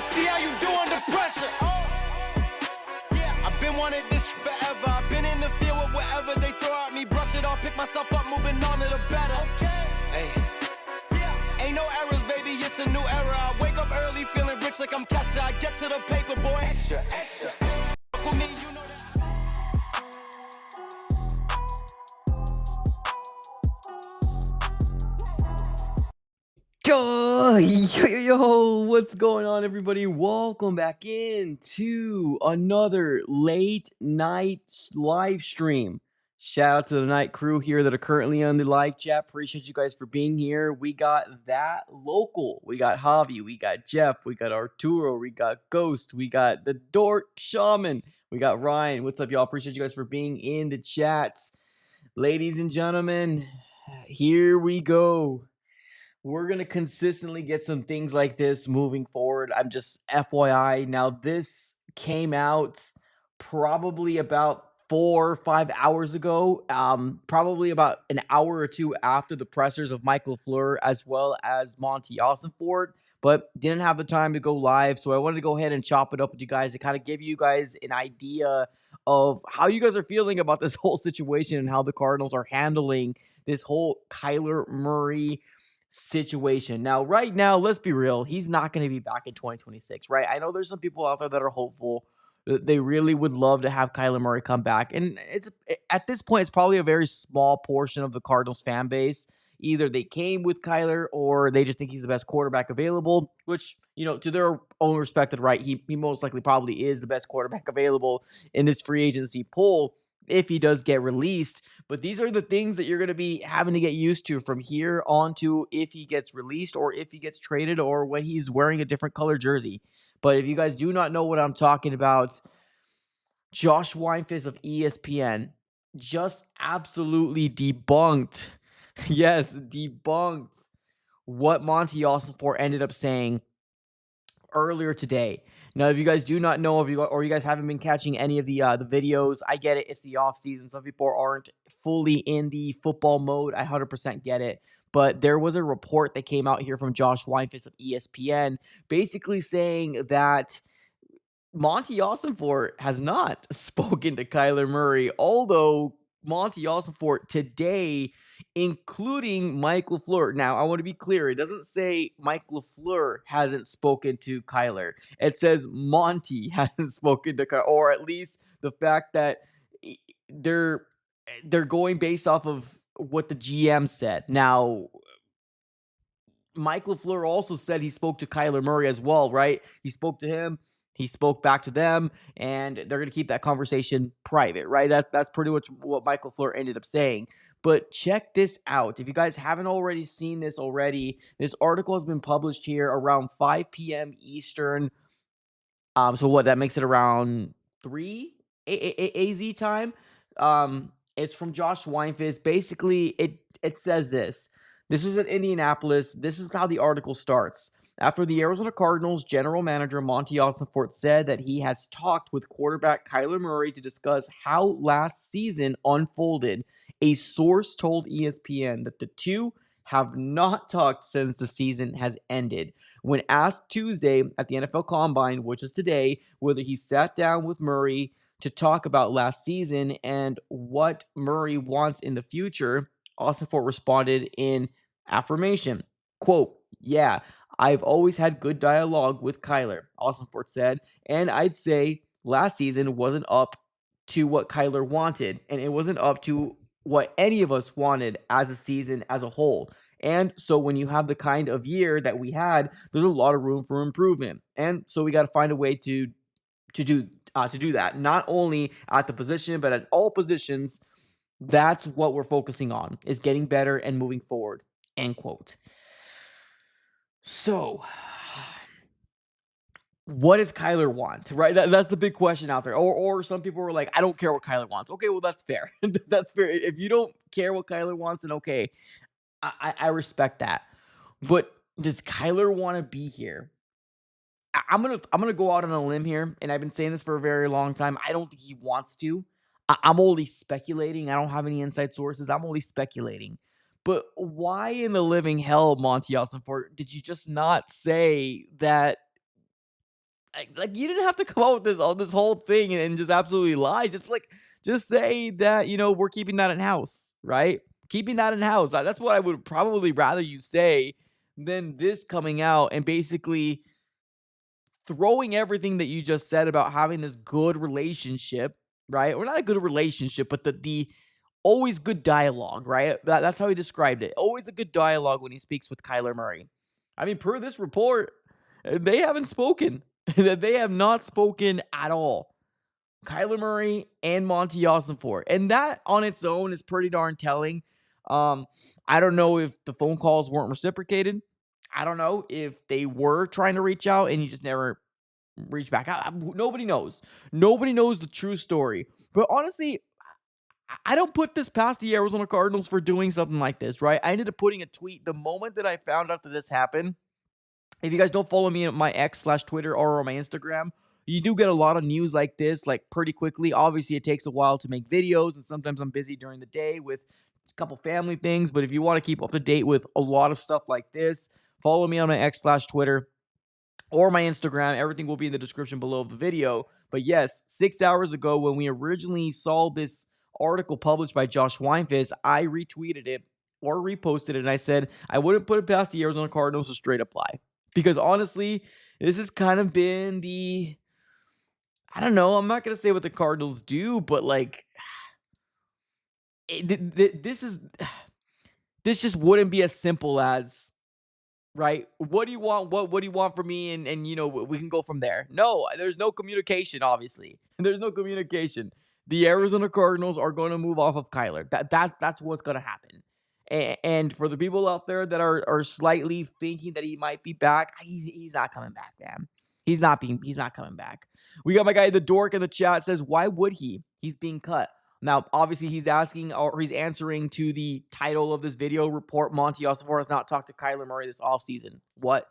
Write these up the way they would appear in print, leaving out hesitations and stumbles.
Let's see how you do under pressure. Yeah, I've been wanting this forever. I've been in the field with whatever they throw at me. Brush it off, pick myself up, moving on to the better. Hey. Ain't no errors, baby, it's a new era. I wake up early, feeling rich like I'm Kesha. I get to the paper, boy. Extra. With me, you know that. Yo, what's going on, everybody? Welcome back into another late night live stream. Shout out to the night crew here that are currently on the live chat. Appreciate you guys for being here. We got that local. We got Javi, we got Jeff, we got Arturo, we got Ghost, we got the Dork Shaman, we got Ryan. What's up, y'all? Appreciate you guys for being in the chats. Ladies and gentlemen, here we go. We're going to consistently get some things like this moving forward. I'm just FYI. Now, this came out probably about 4 or 5 hours ago, probably about an hour or two after the pressers of Mike LaFleur as well as Monti Ossenfort, but didn't have the time to go live. So I wanted to go ahead and chop it up with you guys to kind of give you guys an idea of how you guys are feeling about this whole situation and how the Cardinals are handling this whole Kyler Murray situation. Now, right now, let's be real. He's not going to be back in 2026, right? I know there's some people out there that are hopeful. They really would love to have Kyler Murray come back. And at this point, it's probably a very small portion of the Cardinals fan base. Either they came with Kyler or they just think he's the best quarterback available, which, you know, to their own respected right, he most likely probably is the best quarterback available in this free agency pool if he does get released. But these are the things that you're going to be having to get used to from here on to if he gets released or if he gets traded or when he's wearing a different color jersey. But if you guys do not know what I'm talking about, Josh Weinfuss of ESPN just absolutely debunked, yes, debunked what Monti Ossenfort ended up saying earlier today. Now, if you guys do not know, or you guys haven't been catching any of the videos, I get it. It's the off season. Some people aren't fully in the football mode. I 100% get it. But there was a report that came out here from Josh Weinfuss of ESPN, basically saying that Monti Ossenfort has not spoken to Kyler Murray, although Monti Ossenfort today, including Mike LaFleur. Now, I want to be clear. It doesn't say Mike LaFleur hasn't spoken to Kyler. It says Monti hasn't spoken to Kyler, or at least the fact that they're going based off of what the GM said. Now, Mike LaFleur also said he spoke to Kyler Murray as well, right? He spoke to him. He spoke back to them, and they're going to keep that conversation private, right? That's pretty much what Mike LaFleur ended up saying. But check this out. If you guys haven't already seen this already, this article has been published here around 5 p.m. Eastern. So what? That makes it around 3 AZ time. It's from Josh Weinfuss. Basically, it says this. This was at Indianapolis. This is how the article starts. After the Arizona Cardinals general manager Monti Ossenfort said that he has talked with quarterback Kyler Murray to discuss how last season unfolded, a source told ESPN that the two have not talked since the season has ended. When asked Tuesday at the NFL Combine, which is today, whether he sat down with Murray to talk about last season and what Murray wants in the future, Ossenfort responded in affirmation. Quote, "Yeah, I've always had good dialogue with Kyler," Ossenfort said, "and I'd say last season wasn't up to what Kyler wanted, and it wasn't up to what any of us wanted as a season as a whole. And so when you have the kind of year that we had, there's a lot of room for improvement. And so we got to find a way to do that, not only at the position, but at all positions. That's what we're focusing on, is getting better and moving forward," end quote. So, what does Kyler want, right? That's the big question out there. Or some people were like, I don't care what Kyler wants. Okay, well, that's fair. That's fair. If you don't care what Kyler wants, then okay, I respect that. But does Kyler want to be here? I'm gonna go out on a limb here, and I've been saying this for a very long time. I don't think he wants to. I'm only speculating. I don't have any inside sources. I'm only speculating. But why in the living hell, Monti Ossenfort, did you just not say that Like you didn't have to come out with this whole thing and just absolutely lie. Just say that, we're keeping that in house, right? Keeping that in house. That's what I would probably rather you say than this coming out and basically throwing everything that you just said about having this good relationship, right? Or not a good relationship, but the always good dialogue, right? That's how he described it. Always a good dialogue when he speaks with Kyler Murray. I mean, per this report, they haven't spoken. They have not spoken at all. Kyler Murray and Monti Ossenfort. And that on its own is pretty darn telling. Um, I don't know if the phone calls weren't reciprocated. I don't know if they were trying to reach out and you just never reached back out. Nobody knows. Nobody knows the true story. But honestly, I don't put this past the Arizona Cardinals for doing something like this, right? I ended up putting a tweet the moment that I found out that this happened. If you guys don't follow me on my X/Twitter or on my Instagram, you do get a lot of news like this, like pretty quickly. Obviously, it takes a while to make videos, and sometimes I'm busy during the day with a couple family things. But if you want to keep up to date with a lot of stuff like this, follow me on my X/Twitter or my Instagram. Everything will be in the description below the video. But yes, 6 hours ago, when we originally saw this article published by Josh Weinfuss, I retweeted it or reposted it, and I said I wouldn't put it past the Arizona Cardinals to straight up lie. Because honestly, this has kind of been I don't know, I'm not going to say what the Cardinals do, but like, this is, this just wouldn't be as simple as, right? What do you want? What do you want from me? And we can go from there. No, there's no communication, obviously. There's no communication. The Arizona Cardinals are going to move off of Kyler. That's what's going to happen. And for the people out there that are slightly thinking that he might be back, he's not coming back, man. He's not coming back. We got my guy the dork in the chat says, why would he? He's being cut. Now, obviously, he's asking or he's answering to the title of this video report. Monti Ossenfort has not talked to Kyler Murray this offseason. What?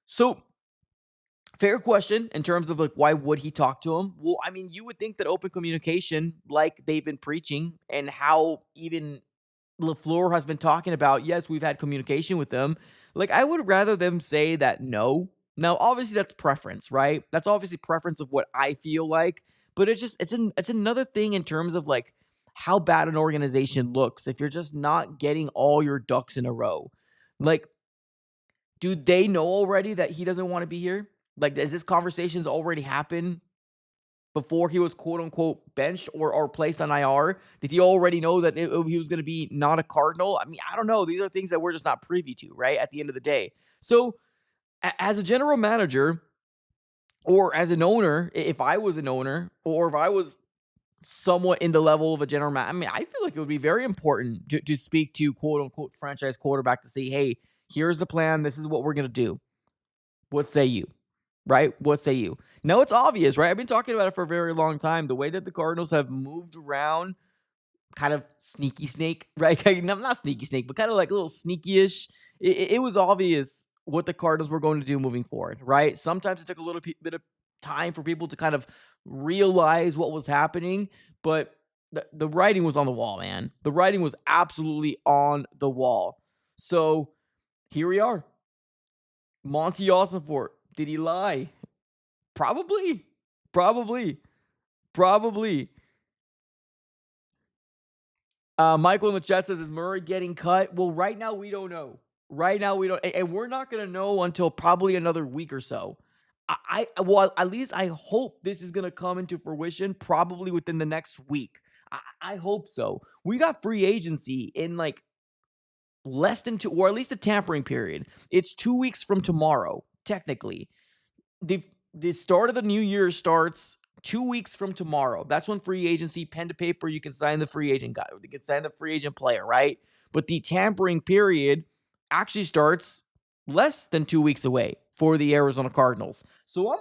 So, fair question in terms of like, why would he talk to him? Well, I mean, you would think that open communication, like they've been preaching, and how even LaFleur has been talking about, yes, we've had communication with them. Like, I would rather them say that no. Now, obviously, that's preference, right? That's obviously preference of what I feel like. But it's another thing in terms of like how bad an organization looks if you're just not getting all your ducks in a row. Like, do they know already that he doesn't want to be here? Like, does this conversations already happen before he was quote unquote benched or placed on IR? Did he already know that he was going to be not a Cardinal? I mean, I don't know. These are things that we're just not privy to, right? At the end of the day. So, as a general manager or as an owner, if I was an owner or if I was somewhat in the level of a general manager, I mean, I feel like it would be very important to speak to quote unquote franchise quarterback to say, hey, here's the plan. This is what we're going to do. What say you? Right? What say you? Now, it's obvious, right? I've been talking about it for a very long time. The way that the Cardinals have moved around, kind of sneaky snake, right? Not sneaky snake, but kind of like a little sneaky-ish. It was obvious what the Cardinals were going to do moving forward, right? Sometimes it took a little bit of time for people to kind of realize what was happening, but the writing was on the wall, man. The writing was absolutely on the wall. So here we are. Monti Ossenfort, did he lie? Probably. Probably. Probably. Michael in the chat says, is Murray getting cut? Well, right now we don't know. Right now we don't, and we're not going to know until probably another week or so. Well, at least I hope this is going to come into fruition probably within the next week. I hope so. We got free agency in like less than 2, or at least the tampering period. It's 2 weeks from tomorrow, technically. The start of the new year starts 2 weeks from tomorrow. That's when free agency, pen to paper, you can sign the free agent guy. You can sign the free agent player, right? But the tampering period actually starts less than 2 weeks away for the Arizona Cardinals. So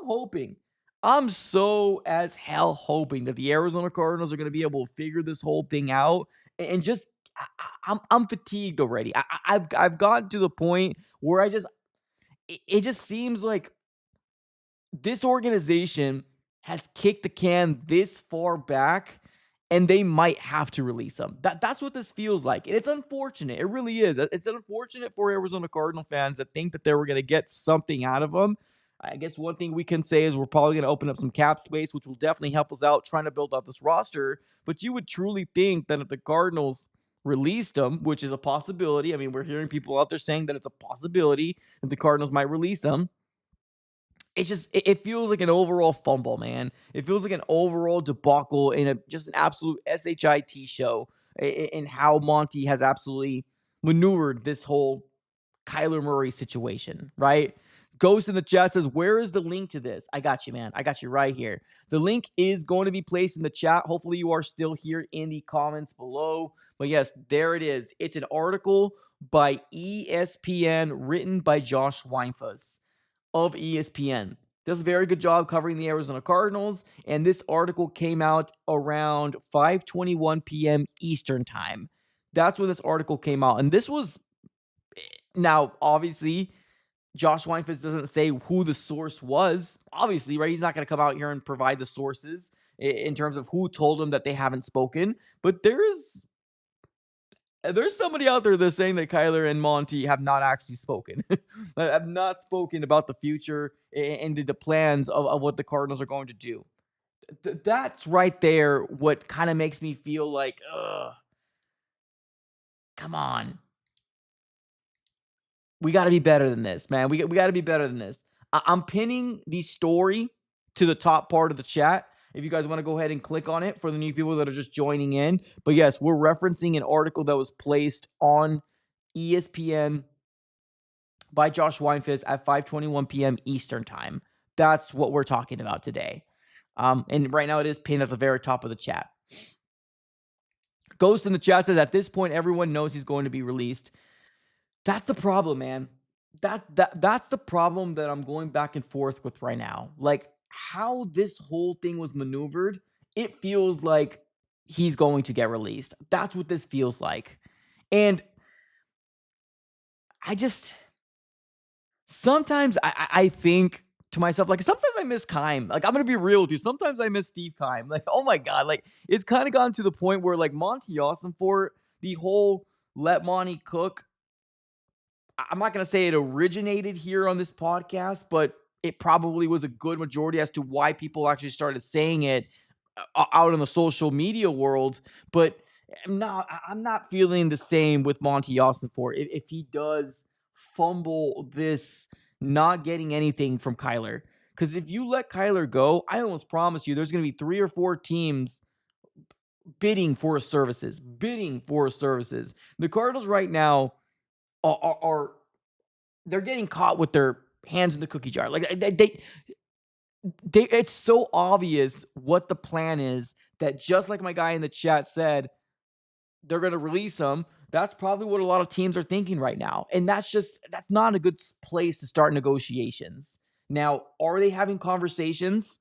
I'm so as hell hoping that the Arizona Cardinals are going to be able to figure this whole thing out and just I'm fatigued already. I've gotten to the point where it just seems like this organization has kicked the can this far back and they might have to release him. That's what this feels like. And it's unfortunate. It really is. It's unfortunate for Arizona Cardinal fans that think that they were going to get something out of him. I guess one thing we can say is we're probably going to open up some cap space, which will definitely help us out trying to build out this roster. But you would truly think that if the Cardinals released him, which is a possibility. I mean, we're hearing people out there saying that it's a possibility that the Cardinals might release him. It's just, it feels like an overall fumble, man. It feels like an overall debacle and just an absolute SHIT show in how Monty has absolutely maneuvered this whole Kyler Murray situation, right? Ghost in the chat says, where is the link to this? I got you, man. I got you right here. The link is going to be placed in the chat. Hopefully you are still here in the comments below. But yes, there it is. It's an article by ESPN written by Josh Weinfuss of ESPN. Does a very good job covering the Arizona Cardinals, and this article came out around 5:21 p.m. Eastern time. That's when this article came out, and this was, now obviously Josh Weinfuss doesn't say who the source was. Obviously, right? He's not going to come out here and provide the sources in terms of who told him that they haven't spoken. But there's somebody out there that's saying that Kyler and Monty have not actually spoken. Have not spoken about the future and the plans of what the Cardinals are going to do. That's right there what kind of makes me feel like, come on. We got to be better than this, man. We got to be better than this. I'm pinning the story to the top part of the chat if you guys want to go ahead and click on it for the new people that are just joining in. But yes, we're referencing an article that was placed on ESPN by Josh Weinfuss at 5:21 p.m. Eastern time. That's what we're talking about today. And right now it is pinned at the very top of the chat. Ghost in the chat says, at this point, everyone knows he's going to be released. That's the problem, man. That's the problem that I'm going back and forth with right now. Like, how this whole thing was maneuvered, it feels like he's going to get released. That's what this feels like. And I just, sometimes I think to myself, like, sometimes I miss Keim. Like, I'm going to be real with you. Sometimes I miss Steve Keim. Like, oh my God. Like, it's kind of gotten to the point where, like, Monti Ossenfort, the whole let Monty cook, I'm not going to say it originated here on this podcast, but it probably was a good majority as to why people actually started saying it out in the social media world. But I'm not feeling the same with Monti Ossenfort. If he does fumble this, not getting anything from Kyler, because if you let Kyler go, I almost promise you there's going to be 3 or 4 teams bidding for his services. The Cardinals right now are they're getting caught with their hands in the cookie jar. Like, they it's so obvious what the plan is that, just like my guy in the chat said, they're going to release him. That's probably what a lot of teams are thinking right now. And that's not a good place to start negotiations. Now, are they having conversations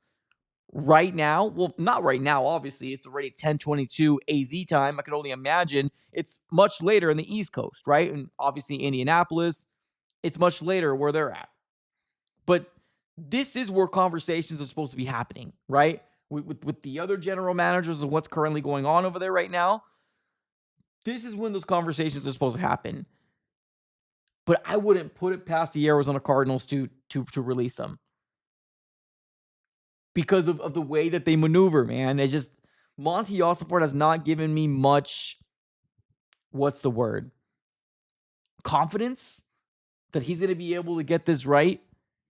right now? Well, not right now. Obviously, it's already 10:22 AZ time. I can only imagine it's much later in the East Coast, right? And obviously Indianapolis, it's much later where they're at. But this is where conversations are supposed to be happening, right? With the other general managers of what's currently going on over there right now. This is when those conversations are supposed to happen. But I wouldn't put it past the Arizona Cardinals to release them, because of the way that they maneuver, man. It's just, Monti Ossenfort has not given me much, what's the word? Confidence that he's going to be able to get this right.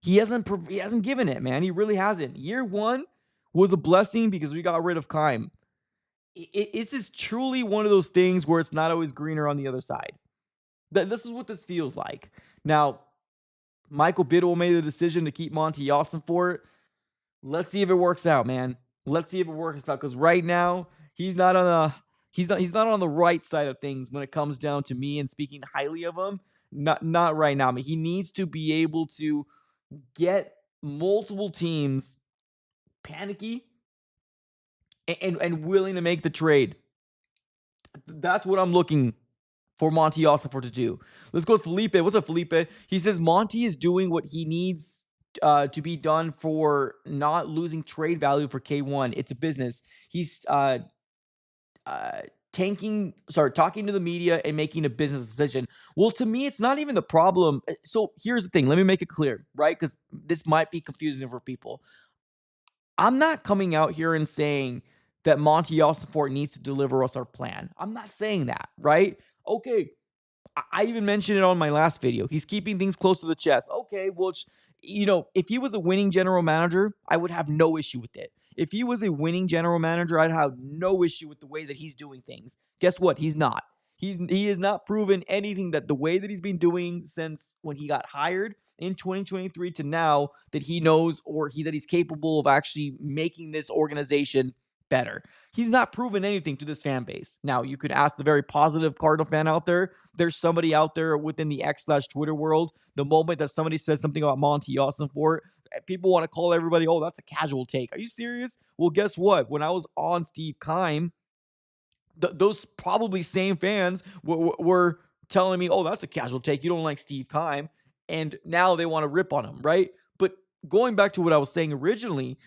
He hasn't given it, man. He really hasn't. Year 1 was a blessing because we got rid of Keim. This is truly one of those things where it's not always greener on the other side. This is what this feels like. Now, Michael Biddle made the decision to keep Monti Ossenfort. Let's see if it works out, man. Let's see if it works out, because right now he's not on the right side of things when it comes down to me and speaking highly of him. Not right now. I mean, he needs to be able to get multiple teams panicky and willing to make the trade. That's what I'm looking for Monti Ossenfort to do. Let's go with Felipe. What's up, Felipe? He says Monty is doing what he needs to be done for not losing trade value for K1. It's a business. He's talking to the media and making a business decision. Well, to me, it's not even the problem. So here's the thing. Let me make it clear, right? Because this might be confusing for people. I'm not coming out here and saying that Monti Ossenfort needs to deliver us our plan. I'm not saying that, right? Okay, I even mentioned it on my last video. He's keeping things close to the chest. Okay, well, if he was a winning general manager, I would have no issue with it. If he was a winning general manager, I'd have no issue with the way that he's doing things. Guess what? He's not. He has not proven anything that the way that he's been doing since when he got hired in 2023 to now that he knows that he's capable of actually making this organization better. He's not proven anything to this fan base. Now, you could ask the very positive Cardinal fan out there. There's somebody out there within the X/Twitter world. The moment that somebody says something about Monti Ossenfort, people want to call everybody, oh, that's a casual take. Are you serious? Well, guess what? When I was on Steve Keim, those probably same fans were telling me, oh, that's a casual take. You don't like Steve Keim. And now they want to rip on him, right? But going back to what I was saying originally,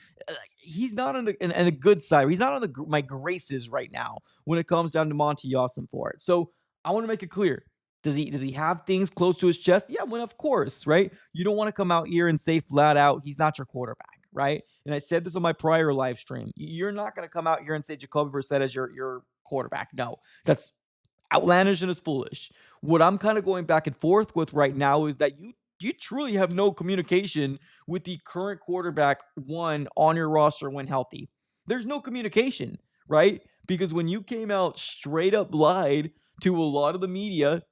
he's not on the good side. He's not on my graces right now when it comes down to Monti Ossenfort. So I want to make it clear. Does he have things close to his chest? Yeah, well, of course, right? You don't want to come out here and say flat out he's not your quarterback, right? And I said this on my prior live stream. You're not going to come out here and say Jacoby Brissett is your quarterback. No, that's outlandish and it's foolish. What I'm kind of going back and forth with right now is that you truly have no communication with the current quarterback one on your roster when healthy. There's no communication, right? Because when you came out straight up lied to a lot of the media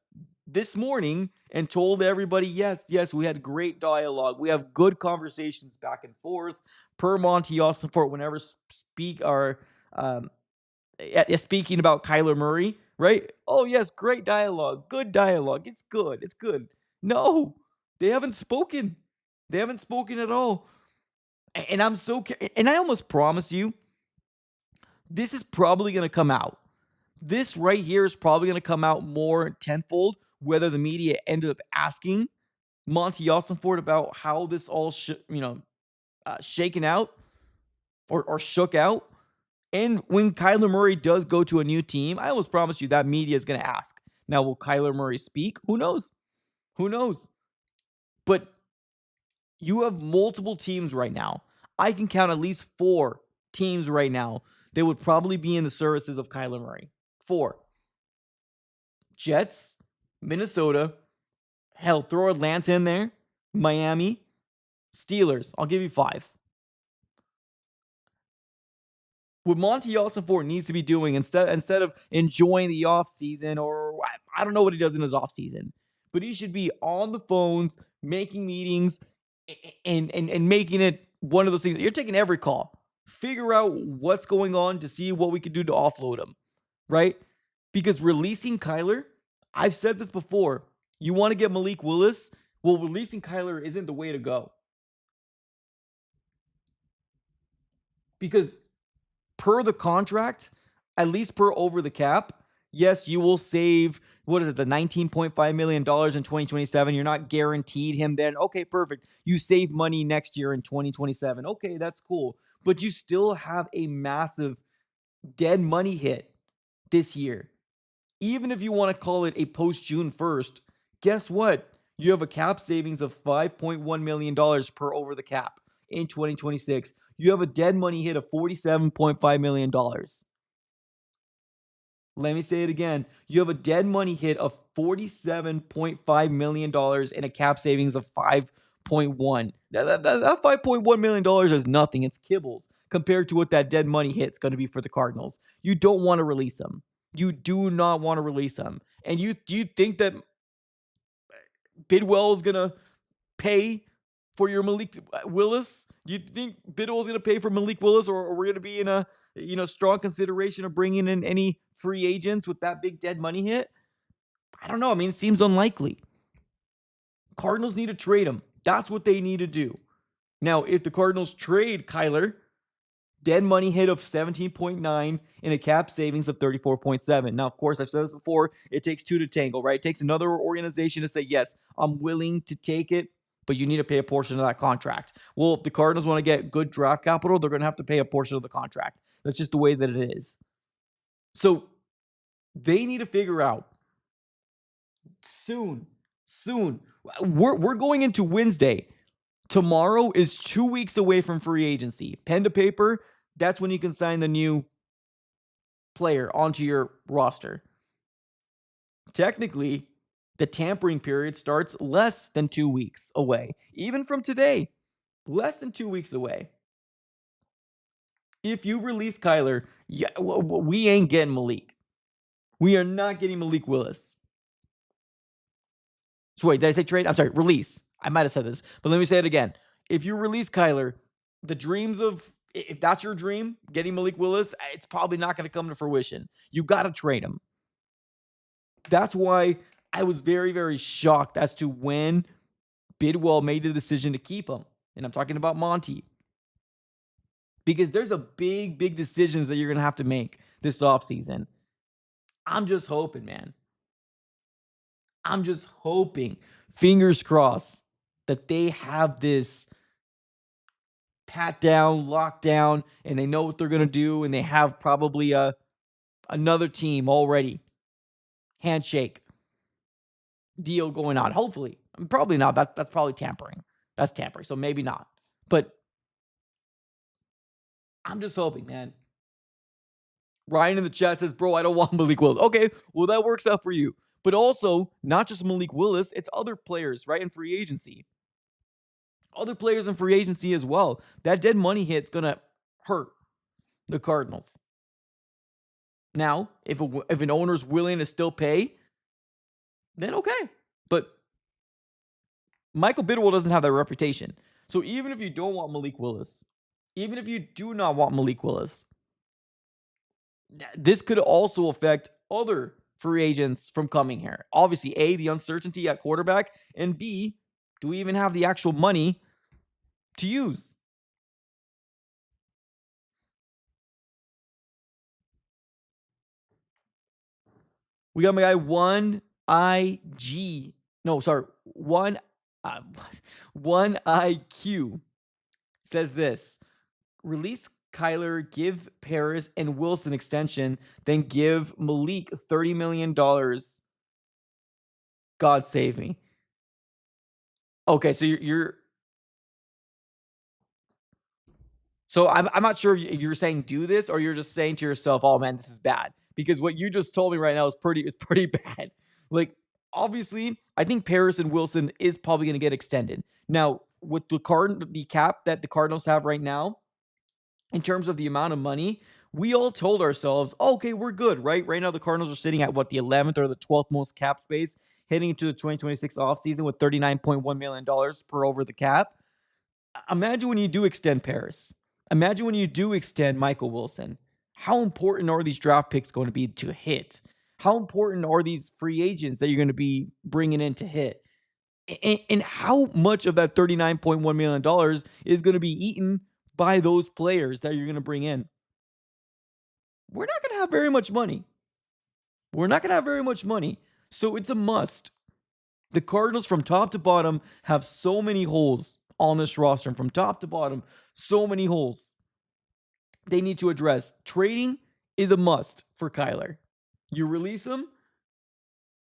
this morning and told everybody, yes, we had great dialogue. We have good conversations back and forth per Monti Ossenfort whenever speaking about Kyler Murray, right? Oh, yes, great dialogue. Good dialogue. It's good. It's good. No, they haven't spoken. They haven't spoken at all. And and I almost promise you, this is probably going to come out. This right here is probably going to come out more tenfold, whether the media ended up asking Monti Ossenfort about how this all shaken out or shook out. And when Kyler Murray does go to a new team, I almost promise you that media is going to ask. Now, will Kyler Murray speak? Who knows? Who knows? But you have multiple teams right now. I can count at least 4 teams right now that would probably be in the services of Kyler Murray. 4. Jets, Minnesota, hell, throw Atlanta in there, Miami, Steelers. I'll give you 5. What Monti Ossenfort needs to be doing instead of enjoying the offseason, or I don't know what he does in his offseason, but he should be on the phones, making meetings, and making it one of those things. You're taking every call. Figure out what's going on to see what we could do to offload him, right? Because releasing Kyler, I've said this before, you want to get Malik Willis, well, releasing Kyler isn't the way to go. Because per the contract, at least per over the cap, yes, you will save, the $19.5 million in 2027. You're not guaranteed him then. Okay, perfect. You save money next year in 2027. Okay, that's cool. But you still have a massive dead money hit this year. Even if you want to call it a post June 1st, guess what? You have a cap savings of $5.1 million per over the cap in 2026. You have a dead money hit of $47.5 million. Let me say it again. You have a dead money hit of $47.5 million and a cap savings of 5.1. That $5.1 million is nothing. It's kibbles compared to what that dead money hit's going to be for the Cardinals. You don't want to release him. You do not want to release him. And you think that Bidwell is going to pay for your Malik Willis? You think Bidwell is going to pay for Malik Willis, or we're going to be in a strong consideration of bringing in any free agents with that big dead money hit? I don't know. I mean, it seems unlikely. Cardinals need to trade him. That's what they need to do. Now, if the Cardinals trade Kyler, dead money hit of 17.9 and a cap savings of 34.7. Now, of course, I've said this before, it takes 2 to tangle, right? It takes another organization to say, yes, I'm willing to take it, but you need to pay a portion of that contract. Well, if the Cardinals want to get good draft capital, they're going to have to pay a portion of the contract. That's just the way that it is. So They need to figure out soon. We're going into Wednesday. Tomorrow is 2 weeks away from free agency. Pen to paper, that's when you can sign the new player onto your roster. Technically, the tampering period starts less than 2 weeks away. Even from today, less than 2 weeks away. If you release Kyler, we ain't getting Malik. We are not getting Malik Willis. So wait, did I say trade? I'm sorry, release. I might have said this, but let me say it again. If you release Kyler, the dreams of, if that's your dream, getting Malik Willis, it's probably not going to come to fruition. You got to trade him. That's why I was very, very shocked as to when Bidwell made the decision to keep him. And I'm talking about Monty. Because there's a big decisions that you're going to have to make this offseason. I'm just hoping, man. I'm just hoping, fingers crossed, that they have this pat down, locked down, and they know what they're going to do, and they have probably another team already. Handshake deal going on. Hopefully. Probably not. That's probably tampering. That's tampering, so maybe not. But I'm just hoping, man. Ryan in the chat says, bro, I don't want Malik Willis. Okay, well, that works out for you. But also, not just Malik Willis, it's other players, right, in free agency. Other players in free agency as well. That dead money hit's going to hurt the Cardinals. Now, if an owner's willing to still pay, then okay. But Michael Bidwell doesn't have that reputation. So even if you don't want Malik Willis, even if you do not want Malik Willis, this could also affect other free agents from coming here. Obviously, A, the uncertainty at quarterback, and B, do we even have the actual money to use? We got my guy 1IG. No, sorry. 1IQ says this. Release Kyler, give Paris and Wilson extension, then give Malik $30 million. God save me. Okay, so so I'm not sure if you're saying do this or you're just saying to yourself, oh man, this is bad. Because what you just told me right now is pretty bad. Like, obviously, I think Paris and Wilson is probably going to get extended. Now, with the cap that the Cardinals have right now, in terms of the amount of money, we all told ourselves, okay, we're good, right? Right now, the Cardinals are sitting at what, the 11th or the 12th most cap space heading into the 2026 offseason with $39.1 million per over the cap. Imagine when you do extend Paris. Imagine when you do extend Michael Wilson. How important are these draft picks going to be to hit? How important are these free agents that you're going to be bringing in to hit? And how much of that $39.1 million is going to be eaten by those players that you're going to bring in? We're not going to have very much money. So it's a must. The Cardinals from top to bottom have so many holes on this roster. From top to bottom, so many holes they need to address. Trading is a must for Kyler. You release him,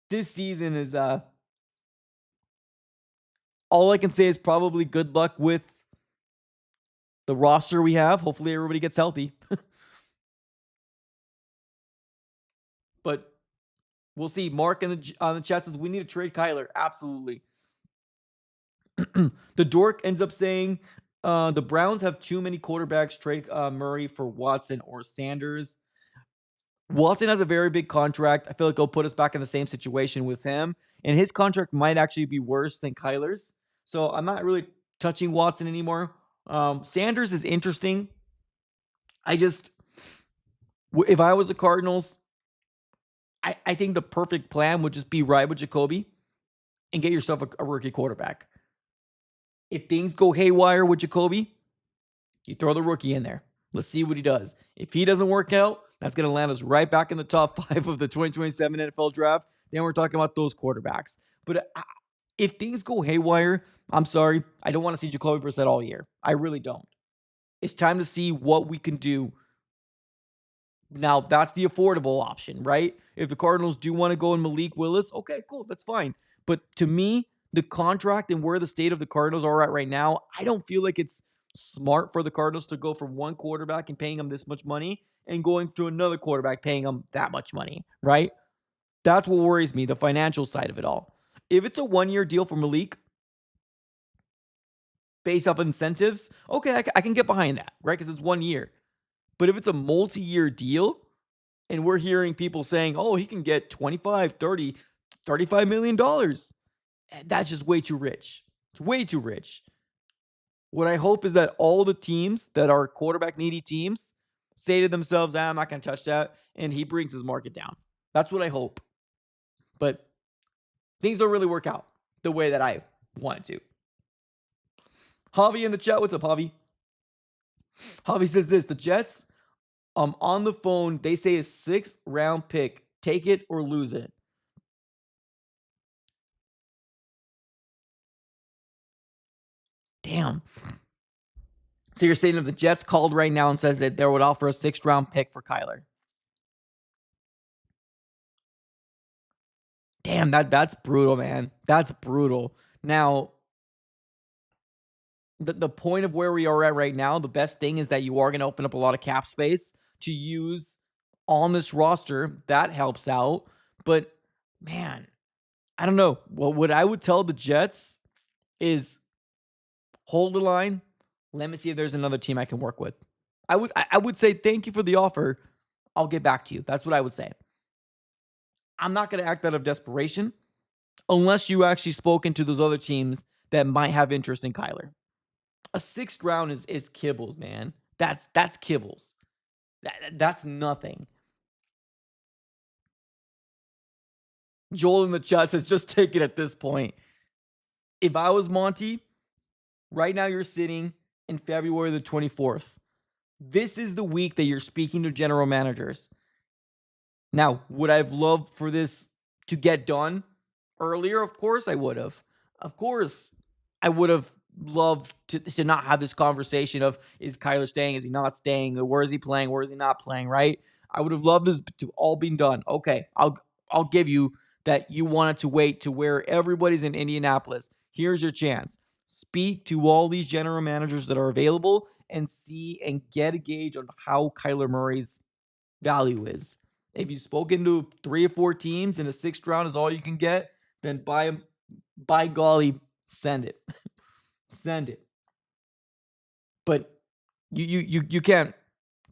this season is all I can say is probably good luck with the roster we have. Hopefully everybody gets healthy. But we'll see. Mark on the chat says we need to trade Kyler. Absolutely. The dork ends up saying the Browns have too many quarterbacks. Trade Murray for Watson or Sanders. Watson has a very big contract. I feel like it'll put us back in the same situation with him. And his contract might actually be worse than Kyler's. So I'm not really touching Watson anymore. Sanders is interesting. If I was the Cardinals, I think the perfect plan would just be ride with Jacoby and get yourself a rookie quarterback. If things go haywire with Jacoby, you throw the rookie in there. Let's see what he does. If he doesn't work out, that's going to land us right back in the top 5 of the 2027 NFL draft. Then we're talking about those quarterbacks. But if things go haywire, I'm sorry. I don't want to see Jacoby Brissett all year. I really don't. It's time to see what we can do Now, that's the affordable option, right? If the Cardinals do want to go in Malik Willis, okay, cool, that's fine. But to me, the contract and where the state of the Cardinals are at right now, I don't feel like it's smart for the Cardinals to go from one quarterback and paying him this much money and going to another quarterback paying him that much money, right? That's what worries me, the financial side of it all. If it's a 1-year deal for Malik based off incentives, okay, I can get behind that, right? Because it's 1 year. But if it's a multi-year deal and we're hearing people saying, oh, he can get 25, 30, $35 million, that's just way too rich. It's way too rich. What I hope is that all the teams that are quarterback needy teams say to themselves, I'm not going to touch that. And he brings his market down. That's what I hope. But things don't really work out the way that I wanted to. Javi in the chat. What's up, Javi? Javi says this: the Jets, on the phone, they say a 6th round pick. Take it or lose it. Damn. So you're saying if the Jets called right now and says that they would offer a 6th round pick for Kyler? Damn, that's brutal, man. That's brutal. Now, the point of where we are at right now, the best thing is that you are going to open up a lot of cap space to use on this roster. That helps out. But, man, I don't know. Well, what I would tell the Jets is hold the line. Let me see if there's another team I can work with. I would say thank you for the offer. I'll get back to you. That's what I would say. I'm not going to act out of desperation unless you actually spoken to those other teams that might have interest in Kyler. A 6th round is kibbles, man. That's kibbles. That's nothing. Joel in the chat says, just take it at this point. If I was Monty, right now you're sitting in February the 24th. This is the week that you're speaking to general managers. Now, would I have loved for this to get done earlier? Of course I would have. Of course I would have loved to not have this conversation of, is Kyler staying? Is he not staying? Where is he playing? Where is he not playing? Right? I would have loved this to all been done. Okay, I'll give you that you wanted to wait to where everybody's in Indianapolis. Here's your chance. Speak to all these general managers that are available and see and get a gauge on how Kyler Murray's value is. If you've spoken to 3 or 4 teams and a 6th round is all you can get, then by golly, send it. Send it. But you can't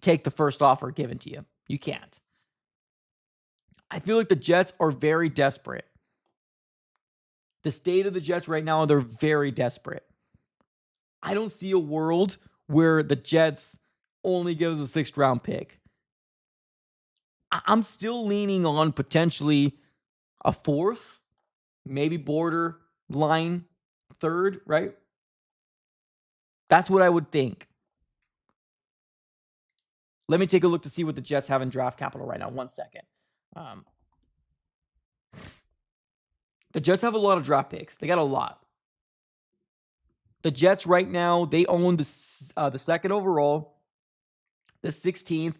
take the first offer given to you. You can't. I feel like the Jets are very desperate. The state of the Jets right now, they're very desperate. I don't see a world where the Jets only give us a 6th round pick. I'm still leaning on potentially a 4th, maybe borderline 3rd, right? That's what I would think. Let me take a look to see what the Jets have in draft capital right now. 1 second. The Jets have a lot of draft picks. They got a lot. The Jets right now, they own the 2nd overall, the 16th,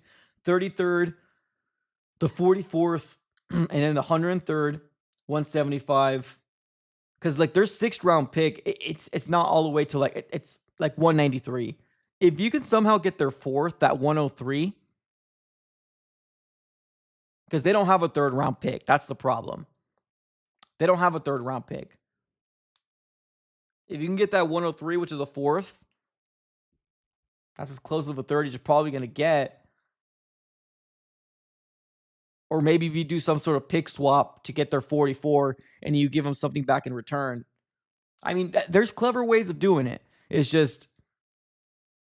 33rd, the 44th, and then the 103rd, 175. Because like their 6th round pick, it's not all the way to like it's like 193. If you can somehow get their 4th, that 103, because they don't have a 3rd round pick. That's the problem. They don't have a 3rd round pick. If you can get that 103, which is a 4th, that's as close of a 3rd as you're probably going to get. Or maybe if you do some sort of pick swap to get their 44 and you give them something back in return. I mean, there's clever ways of doing it. It's just,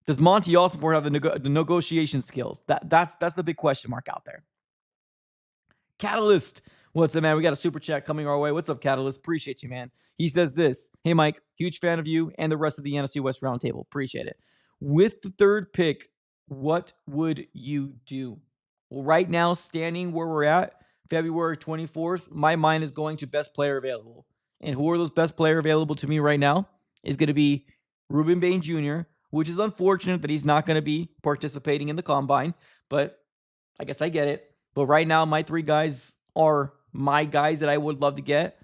does Monti Ossenfort have the negotiation skills? That's the big question mark out there. Catalyst. What's up, man? We got a super chat coming our way. What's up, Catalyst? Appreciate you, man. He says this. Hey, Mike. Huge fan of you and the rest of the NFC West Roundtable. Appreciate it. With the 3rd pick, what would you do? Well, right now, standing where we're at, February 24th, my mind is going to best player available. And who are those best player available to me right now? Is going to be Ruben Bain Jr., which is unfortunate that he's not going to be participating in the combine. But I guess I get it. But right now, my 3 guys are my guys that I would love to get.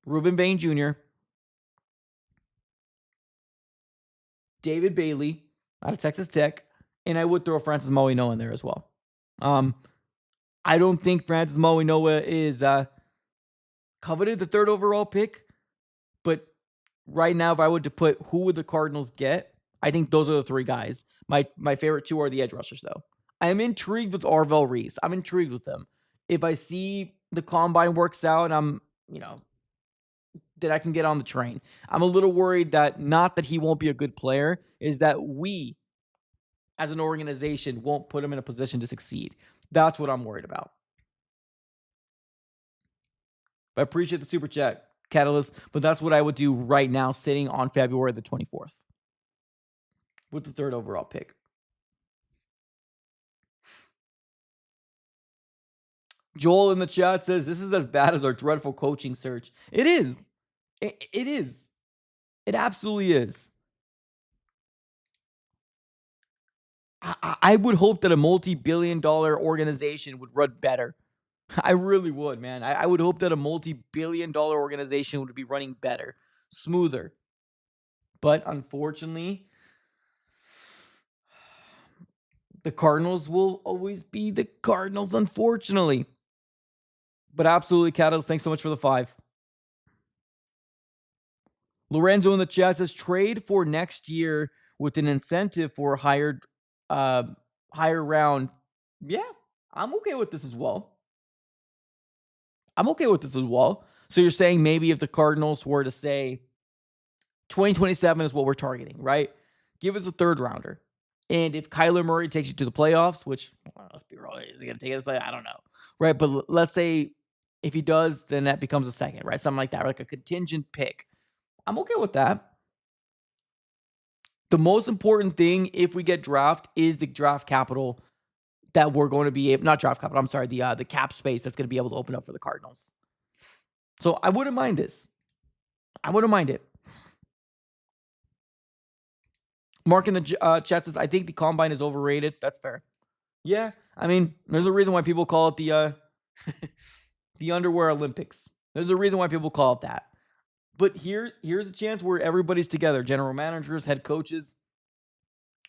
Ruben Bain Jr., David Bailey out of Texas Tech, and I would throw Francis Mauigoa in there as well. I don't think Francis Mauigoa is coveted the 3rd overall pick, but right now, if I were to put who would the Cardinals get, I think those are the 3 guys. My favorite 2 are the edge rushers, though. I am intrigued with Arvell Reese. I'm intrigued with him. If I see the combine works out, that I can get on the train. I'm a little worried that not that he won't be a good player, is that we as an organization won't put him in a position to succeed. That's what I'm worried about. I appreciate the super chat, Catalyst, but that's what I would do right now, sitting on February the 24th with the 3rd overall pick. Joel in the chat says, this is as bad as our dreadful coaching search. It is. It is. It absolutely is. I would hope that a multi-billion-dollar organization would run better. I really would, man. I would hope that a multi-billion-dollar organization would be running better, smoother. But unfortunately, the Cardinals will always be the Cardinals, unfortunately. But absolutely, Catalyst, thanks so much for the 5. Lorenzo in the chat says, trade for next year with an incentive for a higher round. Yeah, I'm okay with this as well. So you're saying maybe if the Cardinals were to say 2027 is what we're targeting, right? Give us a 3rd rounder. And if Kyler Murray takes you to the playoffs, which, let's be real, is he going to take it to the playoffs? I don't know. Right? But let's say if he does, then that becomes a 2nd, right? Something like that, like a contingent pick. I'm okay with that. The most important thing, if we get draft, is the draft capital that we're going to be able, not draft capital, I'm sorry, the cap space that's going to be able to open up for the Cardinals. So I wouldn't mind this. I wouldn't mind it. Mark in the chat says, I think the combine is overrated. That's fair. Yeah, I mean, there's a reason why people call it the the underwear Olympics. There's a reason why people call it that. But here's a chance where everybody's together. General managers, head coaches.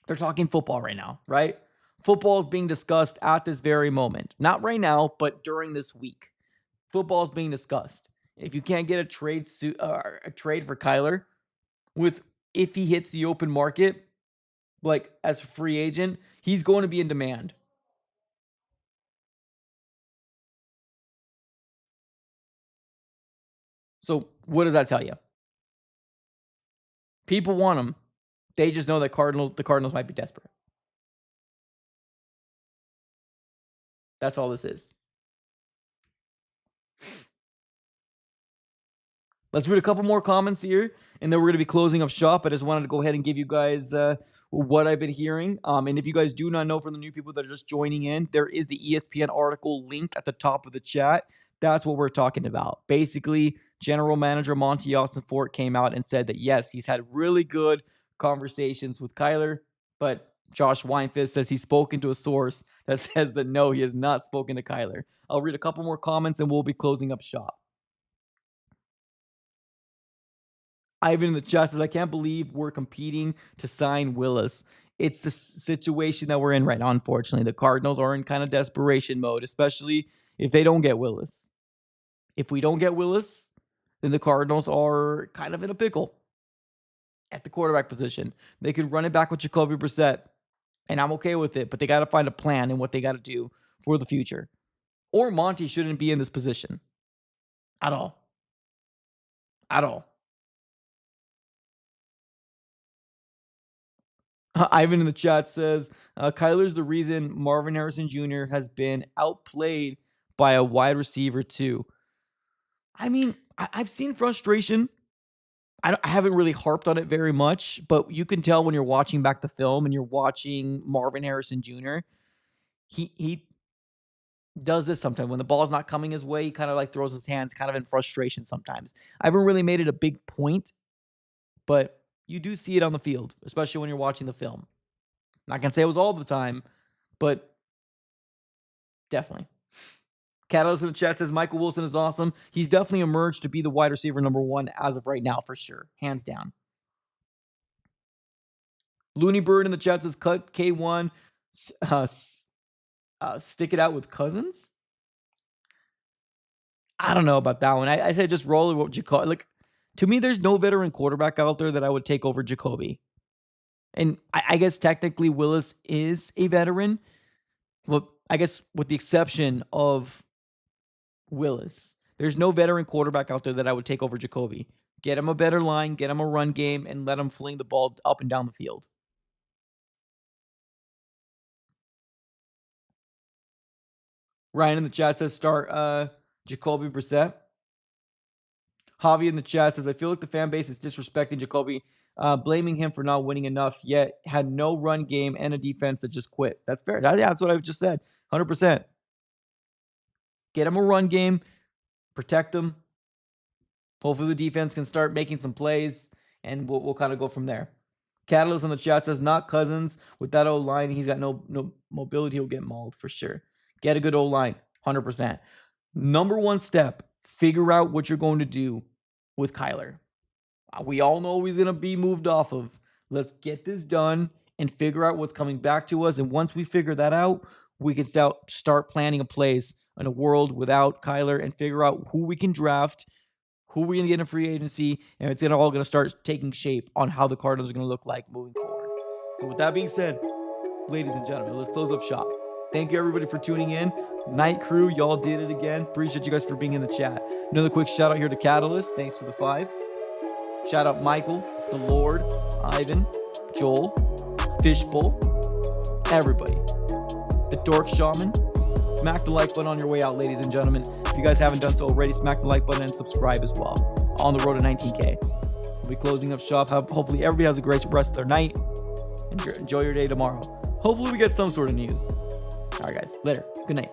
They're talking football right now, right? Football is being discussed at this very moment. Not right now, but during this week. Football is being discussed. If you can't get a trade for Kyler, if he hits the open market, like as a free agent, he's going to be in demand. So what does that tell you? People want him. They just know that the Cardinals might be desperate. That's all this is. Let's read a couple more comments here, and then we're going to be closing up shop. I just wanted to go ahead and give you guys what I've been hearing. And if you guys do not know, for the new people that are just joining in, there is the ESPN article link at the top of the chat. That's what we're talking about. Basically, General Manager Monti Ossenfort came out and said that, yes, he's had really good conversations with Kyler, but Josh Weinfuss says he's spoken to a source that says that no, he has not spoken to Kyler. I'll read a couple more comments, and we'll be closing up shop. Ivan in the chat says, I can't believe we're competing to sign Willis. It's the situation that we're in right now, unfortunately. The Cardinals are in kind of desperation mode, especially if they don't get Willis. If we don't get Willis, then the Cardinals are kind of in a pickle at the quarterback position. They could run it back with Jacoby Brissett, and I'm okay with it, but they got to find a plan in what they got to do for the future. Or Monty shouldn't be in this position at all. At all. Ivan in the chat says, Kyler's the reason Marvin Harrison Jr. has been outplayed by a wide receiver too. I mean, I've seen frustration. I haven't really harped on it very much, but you can tell when you're watching back the film and you're watching Marvin Harrison Jr., he does this sometimes. When the ball's not coming his way, he kind of like throws his hands kind of in frustration sometimes. I haven't really made it a big point, but you do see it on the field, especially when you're watching the film. Not going to say it was all the time, but Definitely. Catalyst in the chat says Michael Wilson is awesome. He's definitely emerged to be the wide receiver number 1 as of right now, for sure. Hands down. Looney Bird in the chat says cut K1, stick it out with Cousins. I don't know about that one. I say just roll with Jacoby. Like, to me, there's no veteran quarterback out there that I would take over Jacoby. And I guess technically Willis is a veteran. Well, I guess with the exception of Willis, there's no veteran quarterback out there that I would take over Jacoby. Get him a better line, get him a run game, and let him fling the ball up and down the field. Ryan in the chat says start Jacoby Brissett. Javi in the chat says, I feel like the fan base is disrespecting Jacoby, blaming him for not winning enough, yet had no run game and a defense that just quit. That's fair. That's what I just said. 100%. Get him a run game. Protect him. Hopefully the defense can start making some plays, and we'll kind of go from there. Catalyst on the chat says, not Cousins. With that O-line, he's got no mobility. He'll get mauled for sure. Get a good O-line, 100%. Number 1 step, figure out what you're going to do with Kyler. We all know he's going to be moved off of. Let's get this done and figure out what's coming back to us. And once we figure that out, we can start planning a plays in a world without Kyler and figure out who we can draft, who we're going to get in free agency, and it's all going to start taking shape on how the Cardinals are going to look like moving forward. And with that being said, ladies and gentlemen, let's close up shop. Thank you, everybody, for tuning in. Night Crew, y'all did it again. Appreciate you guys for being in the chat. Another quick shout out here to Catalyst. Thanks for the 5. Shout out Michael, the Lord, Ivan, Joel, Fishbowl, everybody. The Dork Shaman. Smack the like button on your way out, ladies and gentlemen. If you guys haven't done so already, smack the like button and subscribe as well. On the road to 19K. We'll be closing up shop. Hopefully everybody has a great rest of their night. Enjoy your day tomorrow. Hopefully we get some sort of news. All right, guys. Later. Good night.